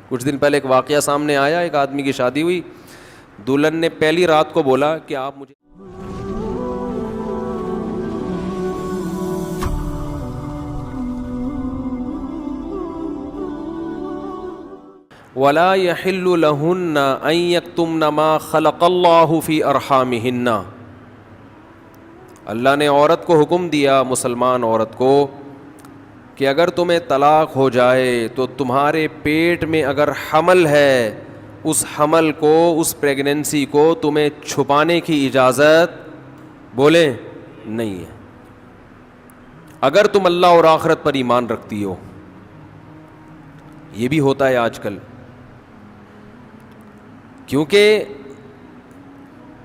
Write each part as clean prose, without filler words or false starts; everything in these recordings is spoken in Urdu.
کچھ دن پہلے ایک واقعہ سامنے آیا، ایک آدمی کی شادی ہوئی، دلہن نے پہلی رات کو بولا کہ آپ مجھے وَلَا يَحِلُّ لَهُنَّ أَن يَكْتُمْنَ مَا خَلَقَ اللَّهُ فِي أَرْحَامِهِنَّ، اللہ نے عورت کو حکم دیا، مسلمان عورت کو، کہ اگر تمہیں طلاق ہو جائے تو تمہارے پیٹ میں اگر حمل ہے، اس حمل کو، اس پریگننسی کو تمہیں چھپانے کی اجازت بولیں نہیں ہے، اگر تم اللہ اور آخرت پر ایمان رکھتی ہو۔ یہ بھی ہوتا ہے آج کل، کیونکہ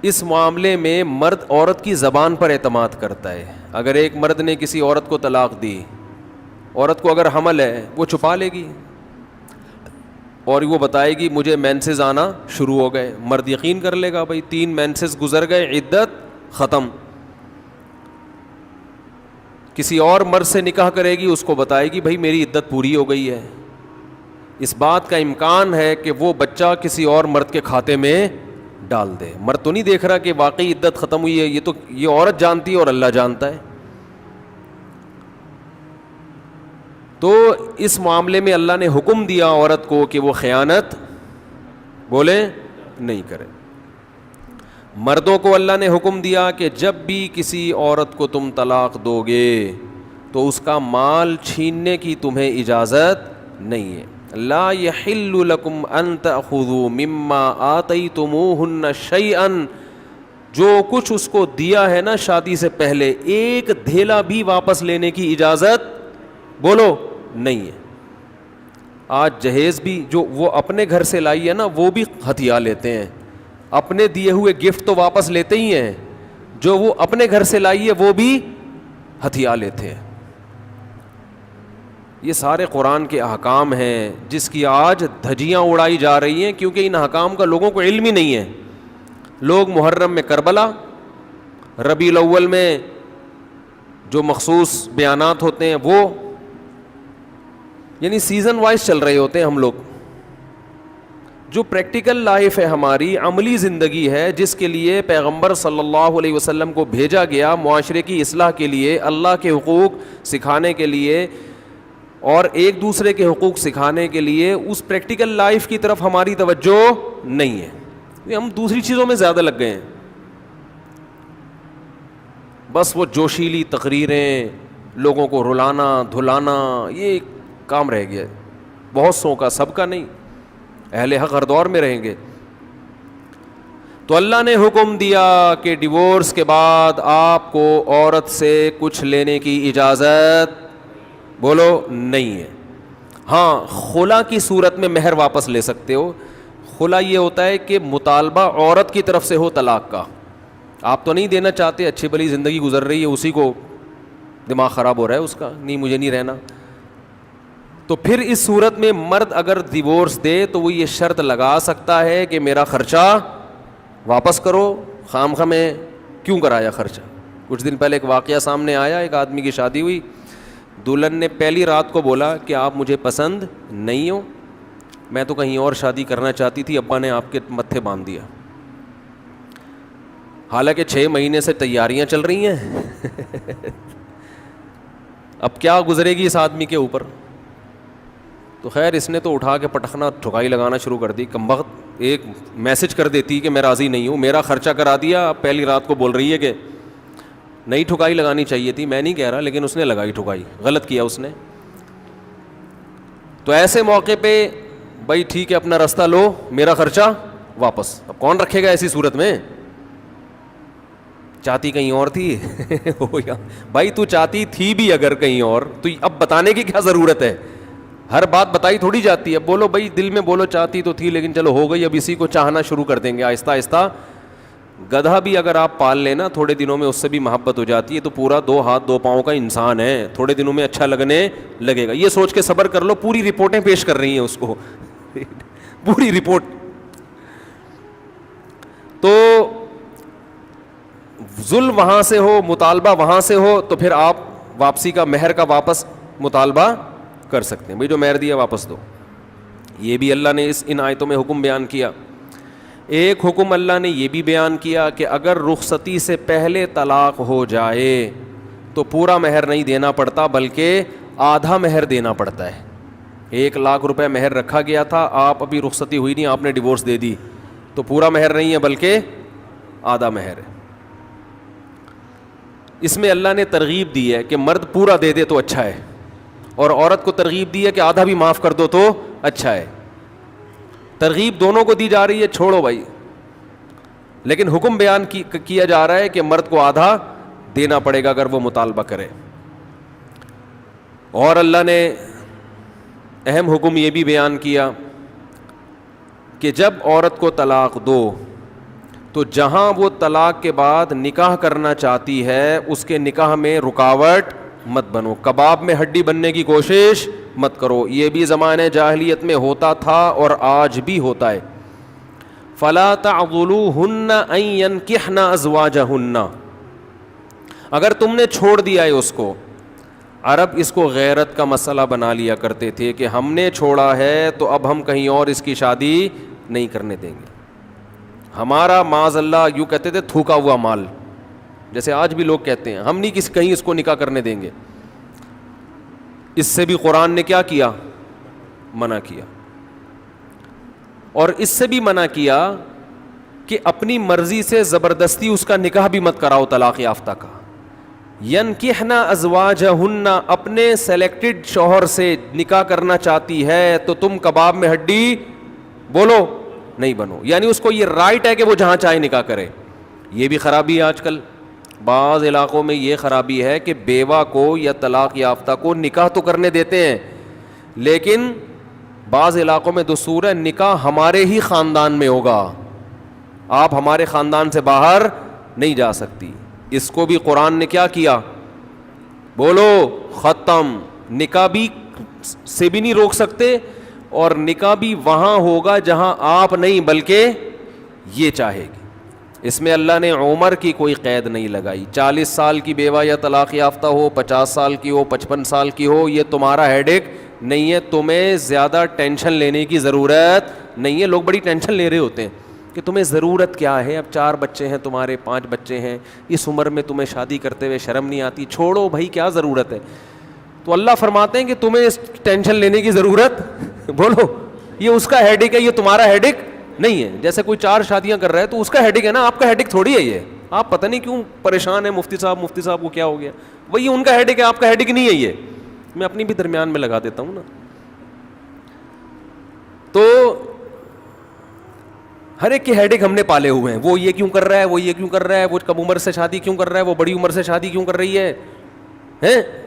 اس معاملے میں مرد عورت کی زبان پر اعتماد کرتا ہے۔ اگر ایک مرد نے کسی عورت کو طلاق دی، عورت کو اگر حمل ہے وہ چھپا لے گی اور وہ بتائے گی مجھے مینسز آنا شروع ہو گئے، مرد یقین کر لے گا، بھائی 3 مینسز گزر گئے، عدت ختم۔ کسی اور مرد سے نکاح کرے گی، اس کو بتائے گی بھائی میری عدت پوری ہو گئی ہے۔ اس بات کا امکان ہے کہ وہ بچہ کسی اور مرد کے کھاتے میں ڈال دے۔ مرد تو نہیں دیکھ رہا کہ واقعی عدت ختم ہوئی ہے، یہ عورت جانتی ہے اور اللہ جانتا ہے۔ تو اس معاملے میں اللہ نے حکم دیا عورت کو کہ وہ خیانت بولے نہیں کرے۔ مردوں کو اللہ نے حکم دیا کہ جب بھی کسی عورت کو تم طلاق دو گے تو اس کا مال چھیننے کی تمہیں اجازت نہیں ہے۔ لا يحل لكم ان تأخذوا مما آتيتموهن شيئا، جو کچھ اس کو دیا ہے نا شادی سے پہلے، ایک دھیلا بھی واپس لینے کی اجازت بولو نہیں ہے۔ آج جہیز بھی جو وہ اپنے گھر سے لائی ہے نا وہ بھی ہتھیا لیتے ہیں، اپنے دیے ہوئے گفٹ تو واپس لیتے ہی ہیں، جو وہ اپنے گھر سے لائی ہے وہ بھی ہتھیا لیتے ہیں۔ یہ سارے قرآن کے احکام ہیں جس کی آج دھجیاں اڑائی جا رہی ہیں، کیونکہ ان احکام کا لوگوں کو علم ہی نہیں ہے۔ لوگ محرم میں کربلا، ربیع الاول میں جو مخصوص بیانات ہوتے ہیں وہ، یعنی سیزن وائز چل رہے ہوتے ہیں ہم لوگ۔ جو پریکٹیکل لائف ہے ہماری، عملی زندگی ہے، جس کے لیے پیغمبر صلی اللہ علیہ وسلم کو بھیجا گیا معاشرے کی اصلاح کے لیے، اللہ کے حقوق سکھانے کے لیے اور ایک دوسرے کے حقوق سکھانے کے لیے، اس پریکٹیکل لائف کی طرف ہماری توجہ نہیں ہے، ہم دوسری چیزوں میں زیادہ لگ گئے ہیں۔ بس وہ جوشیلی تقریریں، لوگوں کو رلانا دھلانا، یہ کام رہ گیا ہے بہت سو کا، سب کا نہیں۔ اہل حق ہر دور میں رہیں گے۔ تو اللہ نے حکم دیا کہ ڈیورس کے بعد آپ کو عورت سے کچھ لینے کی اجازت بولو نہیں ہے۔ ہاں، خلا کی صورت میں مہر واپس لے سکتے ہو۔ خلا یہ ہوتا ہے کہ مطالبہ عورت کی طرف سے ہو طلاق کا، آپ تو نہیں دینا چاہتے، اچھی بھلی زندگی گزر رہی ہے، اسی کو دماغ خراب ہو رہا ہے اس کا، نہیں مجھے نہیں رہنا، تو پھر اس صورت میں مرد اگر ڈیورس دے تو وہ یہ شرط لگا سکتا ہے کہ میرا خرچہ واپس کرو، خام خواہ میں کیوں کرایا خرچہ۔ کچھ دن پہلے ایک واقعہ سامنے آیا، ایک آدمی کی شادی ہوئی، دلہن نے پہلی رات کو بولا کہ آپ مجھے پسند نہیں ہو، میں تو کہیں اور شادی کرنا چاہتی تھی، ابا نے آپ کے متھے باندھ دیا۔ حالانکہ 6 مہینے سے تیاریاں چل رہی ہیں اب کیا گزرے گی اس آدمی کے اوپر؟ تو خیر اس نے تو اٹھا کے پٹخنا ٹھکائی لگانا شروع کر دی، کمبخت ایک میسج کر دیتی کہ میں راضی نہیں ہوں، میرا خرچہ کرا دیا، اب پہلی رات کو بول رہی ہے کہ نئی ٹھکائی لگانی چاہیے تھی، میں نہیں کہہ رہا، لیکن اس نے لگائی ٹھکائی، غلط کیا اس نے۔ تو ایسے موقع پہ بھائی ٹھیک ہے اپنا راستہ لو، میرا خرچہ واپس۔ اب کون رکھے گا ایسی صورت میں؟ چاہتی کہیں اور تھی بھائی تو چاہتی تھی بھی اگر کہیں اور، تو اب بتانے کی کیا ضرورت ہے؟ ہر بات بتائی تھوڑی جاتی ہے، بولو بھائی دل میں بولو چاہتی تو تھی لیکن چلو ہو گئی، اب اسی کو چاہنا شروع کر دیں گے آہستہ آہستہ۔ گدھا بھی اگر آپ پال لینا تھوڑے دنوں میں اس سے بھی محبت ہو جاتی ہے، تو پورا 2 ہاتھ 2 پاؤں کا انسان ہے، تھوڑے دنوں میں اچھا لگنے لگے گا، یہ سوچ کے صبر کر لو۔ پوری رپورٹیں پیش کر رہی ہیں اس کو پوری رپورٹ۔ تو ظلم وہاں سے ہو، مطالبہ وہاں سے ہو، تو پھر آپ واپسی کا، مہر کا واپس مطالبہ کر سکتے ہیں، بھائی جو مہر دیا واپس دو۔ یہ بھی اللہ نے ان آیتوں میں حکم بیان کیا. ایک حکم اللہ نے یہ بھی بیان کیا کہ اگر رخصتی سے پہلے طلاق ہو جائے تو پورا مہر نہیں دینا پڑتا بلکہ آدھا مہر دینا پڑتا ہے. 1,00,000 روپے مہر رکھا گیا تھا, آپ ابھی رخصتی ہوئی نہیں, آپ نے ڈیورس دے دی, تو پورا مہر نہیں ہے بلکہ آدھا مہر ہے. اس میں اللہ نے ترغیب دی ہے کہ مرد پورا دے دے تو اچھا ہے, اور عورت کو ترغیب دی ہے کہ آدھا بھی معاف کر دو تو اچھا ہے. ترغیب دونوں کو دی جا رہی ہے, چھوڑو بھائی, لیکن حکم بیان کیا جا رہا ہے کہ مرد کو آدھا دینا پڑے گا اگر وہ مطالبہ کرے. اور اللہ نے اہم حکم یہ بھی بیان کیا کہ جب عورت کو طلاق دو تو جہاں وہ طلاق کے بعد نکاح کرنا چاہتی ہے اس کے نکاح میں رکاوٹ مت بنو, کباب میں ہڈی بننے کی کوشش مت کرو. یہ بھی زمانے جاہلیت میں ہوتا تھا اور آج بھی ہوتا ہے. فلا تعضلوهن ان ينكحن ازواجهن, اگر تم نے چھوڑ دیا ہے اس کو. عرب اس کو غیرت کا مسئلہ بنا لیا کرتے تھے کہ ہم نے چھوڑا ہے تو اب ہم کہیں اور اس کی شادی نہیں کرنے دیں گے. ہمارا معاذ اللہ یوں کہتے تھے تھوکا ہوا مال, جیسے آج بھی لوگ کہتے ہیں ہم نہیں کہیں اس کو نکاح کرنے دیں گے. اس سے بھی قرآن نے کیا کیا, منع کیا. اور اس سے بھی منع کیا کہ اپنی مرضی سے زبردستی اس کا نکاح بھی مت کراؤ طلاق یافتہ کا. ینکحن ازواجہن, اپنے سلیکٹڈ شوہر سے نکاح کرنا چاہتی ہے تو تم کباب میں ہڈی بولو نہیں بنو, یعنی اس کو یہ رائٹ ہے کہ وہ جہاں چاہے نکاح کرے. یہ بھی خرابی ہے آج کل بعض علاقوں میں, یہ خرابی ہے کہ بیوہ کو یا طلاق یافتہ کو نکاح تو کرنے دیتے ہیں, لیکن بعض علاقوں میں دستور ہے نکاح ہمارے ہی خاندان میں ہوگا, آپ ہمارے خاندان سے باہر نہیں جا سکتی. اس کو بھی قرآن نے کیا کیا, بولو ختم. نکاح بھی سے بھی نہیں روک سکتے, اور نکاح بھی وہاں ہوگا جہاں آپ نہیں بلکہ یہ چاہے گی. اس میں اللہ نے عمر کی کوئی قید نہیں لگائی. 40 سال کی بیوہ یا طلاق یافتہ ہو, 50 سال کی ہو, 55 سال کی ہو, یہ تمہارا ہیڈ ایک نہیں ہے. تمہیں زیادہ ٹینشن لینے کی ضرورت نہیں ہے. لوگ بڑی ٹینشن لے رہے ہوتے ہیں کہ تمہیں ضرورت کیا ہے, اب 4 بچے ہیں تمہارے, 5 بچے ہیں, اس عمر میں تمہیں شادی کرتے ہوئے شرم نہیں آتی. چھوڑو بھائی, کیا ضرورت ہے. تو اللہ فرماتے ہیں کہ تمہیں اس ٹینشن لینے کی ضرورت بولو یہ اس کا ہیڈ ایک ہے, یہ تمہارا ہیڈ ایک نہیں ہے. جیسے کوئی 4 شادیاں کر رہا ہے تو اس کا ہیڈ ایک ہے نا, آپ کا ہیڈ ایک تھوڑی ہے یہ. آپ پتہ نہیں کیوں پریشان ہیں, مفتی صاحب کو کیا ہو گیا, وہی ان کا ہیڈ ایک ہے, آپ کا ہیڈ ایک نہیں ہے. یہ میں اپنی بھی درمیان میں لگا دیتا ہوں نا. تو ہر ایک کے ہیڈ ایک ہم نے پالے ہوئے ہیں, وہ یہ کیوں کر رہا ہے, وہ یہ کیوں کر رہا ہے, وہ کم عمر سے شادی کیوں کر رہا ہے, وہ بڑی عمر سے شادی کیوں کر رہی ہے,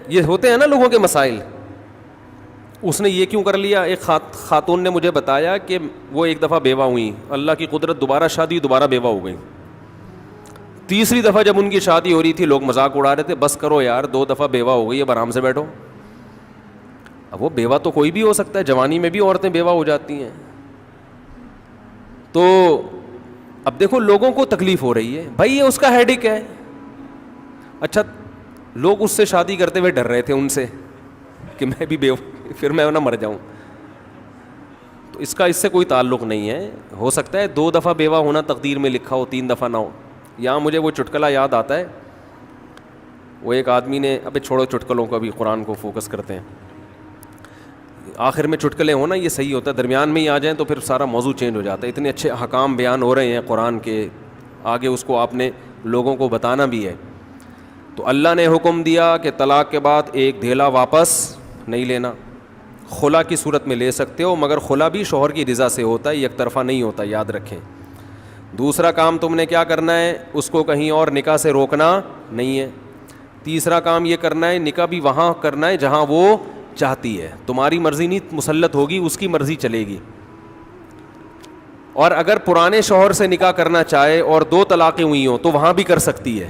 یہ ہوتے ہیں نا لوگوں کے مسائل. اس نے یہ کیوں کر لیا. ایک خاتون نے مجھے بتایا کہ وہ ایک دفعہ بیوہ ہوئی, اللہ کی قدرت دوبارہ شادی, دوبارہ بیوہ ہو گئی. تیسری دفعہ جب ان کی شادی ہو رہی تھی لوگ مذاق اڑا رہے تھے, بس کرو یار 2 دفعہ بیوہ ہو گئی, اب آرام سے بیٹھو. اب وہ بیوہ تو کوئی بھی ہو سکتا ہے, جوانی میں بھی عورتیں بیوہ ہو جاتی ہیں. تو اب دیکھو لوگوں کو تکلیف ہو رہی ہے, بھائی یہ اس کا ہیڈ ایک ہے. اچھا لوگ اس سے شادی کرتے ہوئے ڈر رہے تھے ان سے کہ میں بھی بیوہ, پھر میں نہ مر جاؤں. تو اس سے کوئی تعلق نہیں ہے. ہو سکتا ہے 2 دفعہ بیوہ ہونا تقدیر میں لکھا ہو, 3 دفعہ نہ ہو. یہاں مجھے وہ چٹکلا یاد آتا ہے, وہ ایک آدمی نے, ابے چھوڑو چٹکلوں کو, ابھی قرآن کو فوکس کرتے ہیں. آخر میں چٹکلے ہونا یہ صحیح ہوتا ہے, درمیان میں ہی آ جائیں تو پھر سارا موضوع چینج ہو جاتا ہے. اتنے اچھے احکام بیان ہو رہے ہیں قرآن کے, آگے اس کو آپ نے لوگوں کو بتانا بھی ہے. تو اللہ نے حکم دیا کہ طلاق کے بعد ایک دھیلا واپس نہیں لینا. خلا کی صورت میں لے سکتے ہو, مگر خلا بھی شوہر کی رضا سے ہوتا ہے, یک طرفہ نہیں ہوتا, یاد رکھیں. دوسرا کام تم نے کیا کرنا ہے, اس کو کہیں اور نکاح سے روکنا نہیں ہے. تیسرا کام یہ کرنا ہے, نکاح بھی وہاں کرنا ہے جہاں وہ چاہتی ہے. تمہاری مرضی نہیں مسلط ہوگی, اس کی مرضی چلے گی. اور اگر پرانے شوہر سے نکاح کرنا چاہے اور 2 طلاقیں ہوئی ہوں تو وہاں بھی کر سکتی ہے,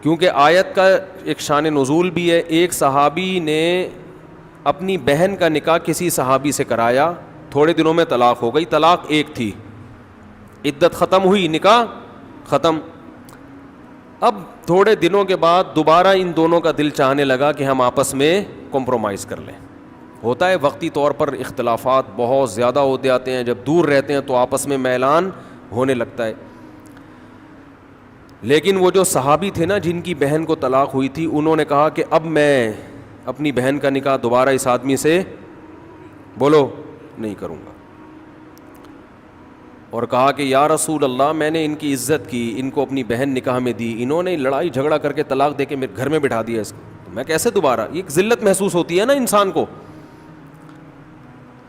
کیونکہ آیت کا ایک شان نزول بھی ہے. ایک صحابی نے اپنی بہن کا نکاح کسی صحابی سے کرایا, تھوڑے دنوں میں طلاق ہو گئی. طلاق ایک تھی, عدت ختم ہوئی, نکاح ختم. اب تھوڑے دنوں کے بعد دوبارہ ان دونوں کا دل چاہنے لگا کہ ہم آپس میں کمپرومائز کر لیں. ہوتا ہے وقتی طور پر اختلافات بہت زیادہ ہوتے آتے ہیں, جب دور رہتے ہیں تو آپس میں میلان ہونے لگتا ہے. لیکن وہ جو صحابی تھے نا جن کی بہن کو طلاق ہوئی تھی, انہوں نے کہا کہ اب میں اپنی بہن کا نکاح دوبارہ اس آدمی سے بولو نہیں کروں گا, اور کہا کہ یا رسول اللہ میں نے ان کی عزت کی, ان کو اپنی بہن نکاح میں دی, انہوں نے لڑائی جھگڑا کر کے طلاق دے کے میرے گھر میں بٹھا دیا اس کو, تو میں کیسے دوبارہ. یہ ایک ذلت محسوس ہوتی ہے نا انسان کو.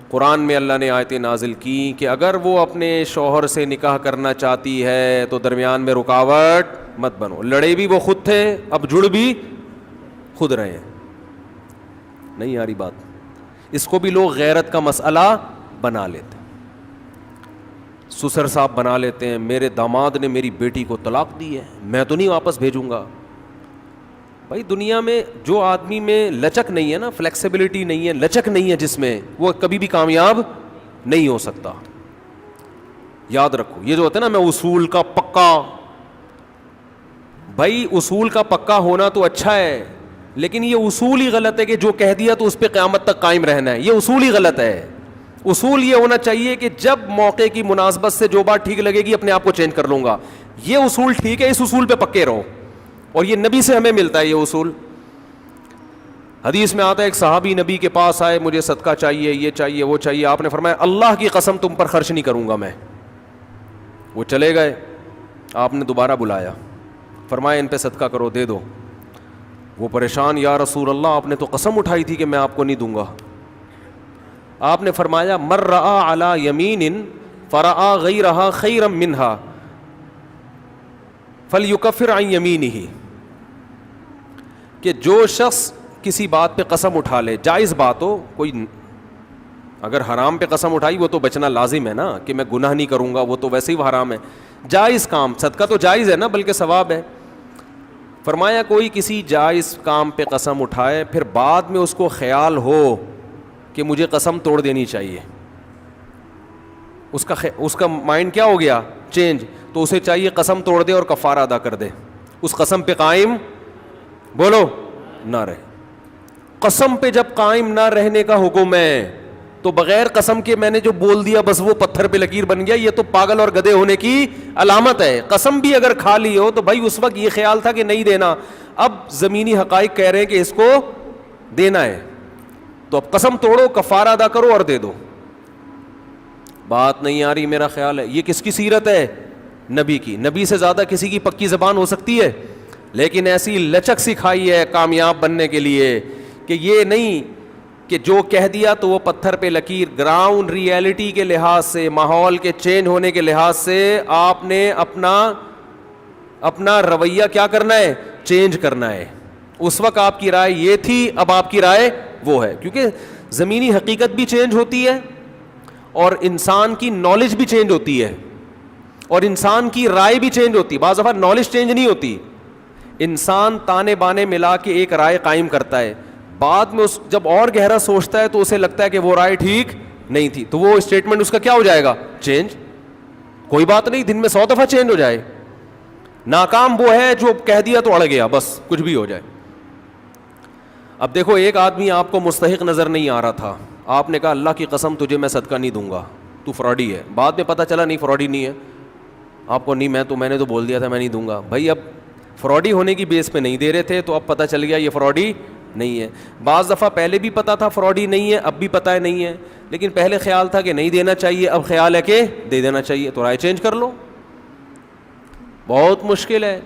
قرآن میں اللہ نے آیتیں نازل کی کہ اگر وہ اپنے شوہر سے نکاح کرنا چاہتی ہے تو درمیان میں رکاوٹ مت بنو. لڑے بھی وہ خود تھے, اب جڑ بھی خود رہے ہیں. نہیں آ رہی بات. اس کو بھی لوگ غیرت کا مسئلہ بنا لیتے, سسر صاحب بنا لیتے ہیں, میرے داماد نے میری بیٹی کو طلاق دی ہے, میں تو نہیں واپس بھیجوں گا. بھائی دنیا میں جو آدمی میں لچک نہیں ہے نا, فلیکسیبلٹی نہیں ہے, لچک نہیں ہے جس میں, وہ کبھی بھی کامیاب نہیں ہو سکتا. یاد رکھو یہ جو ہوتا ہے نا میں اصول کا پکا, بھائی اصول کا پکا ہونا تو اچھا ہے, لیکن یہ اصول ہی غلط ہے کہ جو کہہ دیا تو اس پہ قیامت تک قائم رہنا ہے. یہ اصول ہی غلط ہے. اصول یہ ہونا چاہیے کہ جب موقع کی مناسبت سے جو بات ٹھیک لگے گی اپنے آپ کو چینج کر لوں گا. یہ اصول ٹھیک ہے, اس اصول پہ پکے رہو, اور یہ نبی سے ہمیں ملتا ہے یہ اصول. حدیث میں آتا ہے ایک صحابی نبی کے پاس آئے, مجھے صدقہ چاہیے, یہ چاہیے, وہ چاہیے. آپ نے فرمایا اللہ کی قسم تم پر خرچ نہیں کروں گا میں. وہ چلے گئے, آپ نے دوبارہ بلایا, فرمایا ان پہ صدقہ کرو, دے دو. وہ پریشان, یا رسول اللہ آپ نے تو قسم اٹھائی تھی کہ میں آپ کو نہیں دوں گا. آپ نے فرمایا من رأى علی یمین فرأى غیرہا خیرا منہا فلیکفر عن یمینہ, کہ جو شخص کسی بات پہ قسم اٹھا لے, جائز بات ہو, کوئی اگر حرام پہ قسم اٹھائی وہ تو بچنا لازم ہے نا, کہ میں گناہ نہیں کروں گا, وہ تو ویسے ہی حرام ہے. جائز کام, صدقہ تو جائز ہے نا, بلکہ ثواب ہے. فرمایا کوئی کسی جائز کام پہ قسم اٹھائے, پھر بعد میں اس کو خیال ہو کہ مجھے قسم توڑ دینی چاہیے, اس کا مائنڈ کیا ہو گیا چینج, تو اسے چاہیے قسم توڑ دے اور کفارہ ادا کر دے, اس قسم پہ قائم بولو نہ رہے. قسم پہ جب قائم نہ رہنے کا حکم ہے تو بغیر قسم کے میں نے جو بول دیا بس وہ پتھر پہ لکیر بن گیا, یہ تو پاگل اور گدھے ہونے کی علامت ہے. قسم بھی اگر کھا لی ہو تو بھائی اس وقت یہ خیال تھا کہ نہیں دینا, اب زمینی حقائق کہہ رہے ہیں کہ اس کو دینا ہے, تو اب قسم توڑو, کفارہ ادا کرو اور دے دو. بات نہیں آ رہی میرا خیال ہے. یہ کس کی سیرت ہے؟ نبی کی. نبی سے زیادہ کسی کی پکی زبان ہو سکتی ہے؟ لیکن ایسی لچک سکھائی ہے کامیاب بننے کے لیے کہ یہ نہیں کہ جو کہہ دیا تو وہ پتھر پہ لکیر. گراؤنڈ ریئلٹی کے لحاظ سے, ماحول کے چینج ہونے کے لحاظ سے آپ نے اپنا رویہ کیا کرنا ہے, چینج کرنا ہے. اس وقت آپ کی رائے یہ تھی, اب آپ کی رائے وہ ہے, کیونکہ زمینی حقیقت بھی چینج ہوتی ہے اور انسان کی نالج بھی چینج ہوتی ہے اور انسان کی رائے بھی چینج ہوتی ہے. بعض دفعہ نالج چینج نہیں ہوتی, انسان تانے بانے ملا کے ایک رائے قائم کرتا ہے, بعد میں جب اور گہرا سوچتا ہے تو اسے لگتا ہے کہ وہ رائے ٹھیک نہیں تھی, تو وہ اسٹیٹمنٹ اس کا کیا ہو جائے گا, چینج. کوئی بات نہیں, دن میں 100 دفعہ چینج ہو جائے. ناکام وہ ہے جو کہہ دیا تو اڑ گیا, بس کچھ بھی ہو جائے. اب دیکھو ایک آدمی آپ کو مستحق نظر نہیں آ رہا تھا, آپ نے کہا اللہ کی قسم تجھے میں صدقہ نہیں دوں گا, تو فراڈی ہے. بعد میں پتہ چلا نہیں فراڈی نہیں ہے, آپ کو نہیں, میں نے تو بول دیا تھا میں نہیں دوں گا. بھائی اب فراڈی ہونے کی بیس پہ نہیں دے رہے تھے, تو اب پتہ چل گیا یہ فراڈی نہیں ہے. بعض دفعہ پہلے بھی پتا تھا فراڈی نہیں ہے, اب بھی پتہ ہے نہیں ہے, لیکن پہلے خیال تھا کہ نہیں دینا چاہیے, اب خیال ہے کہ دے دینا چاہیے, تو رائے چینج کر لو. بہت مشکل ہے.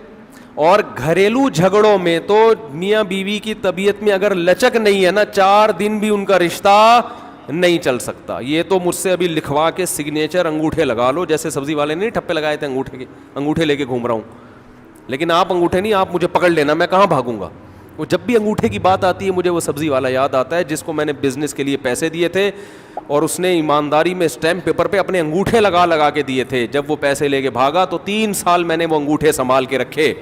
اور گھریلو جھگڑوں میں تو میاں بیوی کی طبیعت میں اگر لچک نہیں ہے نا, 4 دن بھی ان کا رشتہ نہیں چل سکتا. یہ تو مجھ سے ابھی لکھوا کے سگنیچر انگوٹھے لگا لو, جیسے سبزی والے نے ٹھپے لگائے تھے انگوٹھے لے کے گھوم رہا ہوں, لیکن آپ انگوٹھے نہیں, آپ مجھے پکڑ لینا, میں کہاں بھاگوں گا. وہ جب بھی انگوٹھے کی بات آتی ہے مجھے وہ سبزی والا یاد آتا ہے جس کو میں نے بزنس کے لیے پیسے دیے تھے, اور اس نے ایمانداری میں اسٹیمپ پیپر پہ اپنے انگوٹھے لگا کے دیے تھے. جب وہ پیسے لے کے بھاگا تو 3 سال میں نے وہ انگوٹھے سنبھال کے رکھے.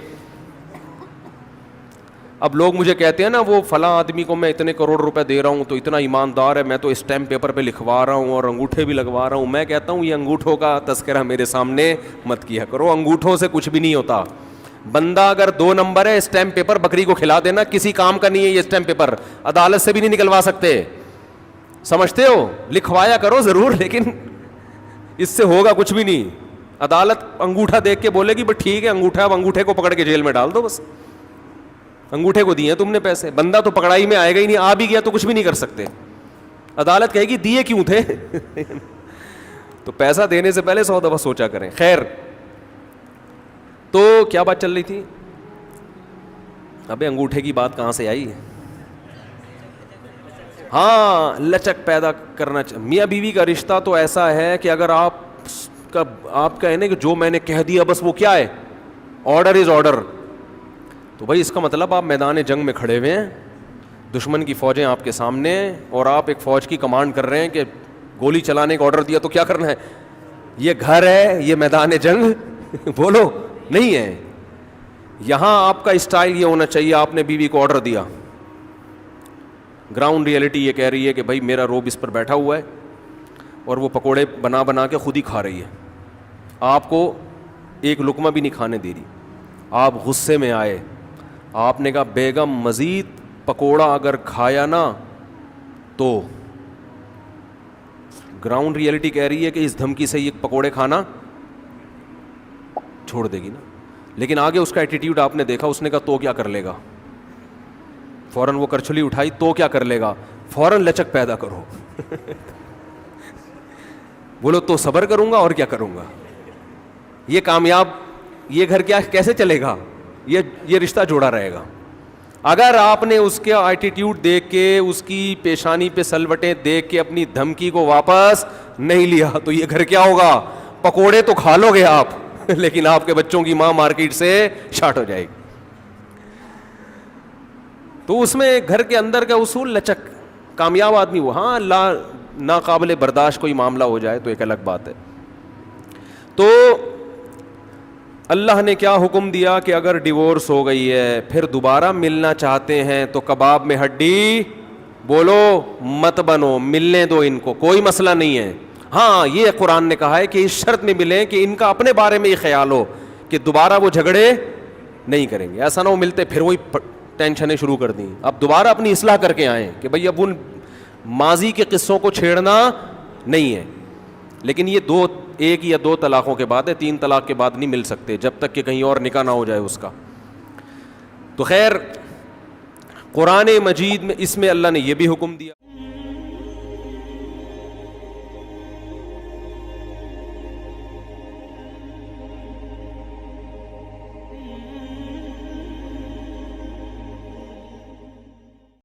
اب لوگ مجھے کہتے ہیں نا وہ فلاں آدمی کو میں اتنے کروڑ روپے دے رہا ہوں تو اتنا ایماندار ہے, میں تو اسٹیمپ پیپر پہ لکھوا رہا ہوں اور انگوٹھے بھی لگوا رہا ہوں. میں کہتا ہوں یہ انگوٹھوں کا تذکرہ میرے سامنے مت کیا کرو, انگوٹھوں سے کچھ بھی نہیں ہوتا. بندہ اگر 2 نمبر ہے, اسٹیمپ پیپر بکری کو کھلا دینا, کسی کام کا نہیں ہے یہ اسٹیمپ پیپر, عدالت سے بھی نہیں نکلوا سکتے. سمجھتے ہو؟ لکھوایا کرو ضرور، لیکن اس سے ہوگا کچھ بھی نہیں. عدالت انگوٹھا دیکھ کے بولے گی بس ٹھیک ہے انگوٹھا، اب انگوٹھے کو پکڑ کے جیل میں ڈال دو بس. انگوٹھے کو دیے تم نے پیسے، بندہ تو پکڑائی میں آئے گا ہی نہیں، آ بھی گیا تو کچھ بھی نہیں کر سکتے. عدالت کہے گی دیے کیوں تھے؟ تو پیسہ دینے سے پہلے 100 دفعہ سوچا کریں. خیر، تو کیا بات چل رہی تھی؟ ابے انگوٹھے کی بات کہاں سے آئی؟ ہاں، لچک پیدا کرنا میاں بیوی کا رشتہ تو ایسا ہے کہ اگر آپ کا ہے نا کہ جو میں نے کہہ دیا بس وہ کیا ہے، آرڈر از آرڈر. تو بھائی اس کا مطلب آپ میدان جنگ میں کھڑے ہوئے ہیں، دشمن کی فوجیں آپ کے سامنے ہیں، اور آپ ایک فوج کی کمانڈ کر رہے ہیں کہ گولی چلانے کا آرڈر دیا تو کیا کرنا ہے؟ یہ گھر ہے، یہ میدان جنگ بولو نہیں ہے. یہاں آپ کا اسٹائل یہ ہونا چاہیے، آپ نے بیوی کو آرڈر دیا. گراؤنڈ ریئلٹی یہ کہہ رہی ہے کہ بھائی میرا روب اس پر بیٹھا ہوا ہے اور وہ پکوڑے بنا بنا کے خود ہی کھا رہی ہے، آپ کو ایک لقمہ بھی نہیں کھانے دے رہی. آپ غصے میں آئے، آپ نے کہا بیگم مزید پکوڑا اگر کھایا نا تو گراؤنڈ ریئلٹی کہہ رہی ہے کہ اس دھمکی سے یہ پکوڑے کھانا چھوڑ دے گی نا. لیکن آگے اس کا ایٹیٹیوڈ آپ نے دیکھا، اس نے کہا تو کیا کر لے گا، فوراً وہ کرچھلی اٹھائی، تو کیا کر لے گا، فوراً لچک پیدا کرو. بولو تو صبر کروں گا اور کیا کروں گا. یہ کامیاب، یہ گھر کیا کیسے چلے گا، یہ رشتہ جوڑا رہے گا. اگر آپ نے اس کا ایٹیٹیوڈ دیکھ کے، اس کی پیشانی پہ سلوٹیں دیکھ کے اپنی دھمکی کو واپس نہیں لیا تو یہ گھر کیا ہوگا، پکوڑے تو کھا لو گے آپ لیکن آپ کے بچوں کی ماں مارکیٹ سے شارٹ ہو جائے گی. تو اس میں گھر کے اندر کا اصول لچک. کامیاب آدمی وہ، ہاں ناقابل برداشت کوئی معاملہ ہو جائے تو ایک الگ بات ہے. تو اللہ نے کیا حکم دیا کہ اگر ڈیورس ہو گئی ہے پھر دوبارہ ملنا چاہتے ہیں تو کباب میں ہڈی بولو مت بنو، ملنے دو ان کو، کوئی مسئلہ نہیں ہے. ہاں یہ قرآن نے کہا ہے کہ اس شرط میں ملیں کہ ان کا اپنے بارے میں یہ خیال ہو کہ دوبارہ وہ جھگڑے نہیں کریں گے. ایسا نہ ہو ملتے پھر وہی ٹینشنیں شروع کر دیں. اب دوبارہ اپنی اصلاح کر کے آئیں کہ بھئی اب ان ماضی کے قصوں کو چھیڑنا نہیں ہے. لیکن یہ ایک یا دو طلاقوں کے بعد ہے، 3 طلاق کے بعد نہیں مل سکتے جب تک کہ کہیں اور نکاح نہ ہو جائے اس کا. تو خیر، قرآن مجید میں اس میں اللہ نے یہ بھی حکم دیا.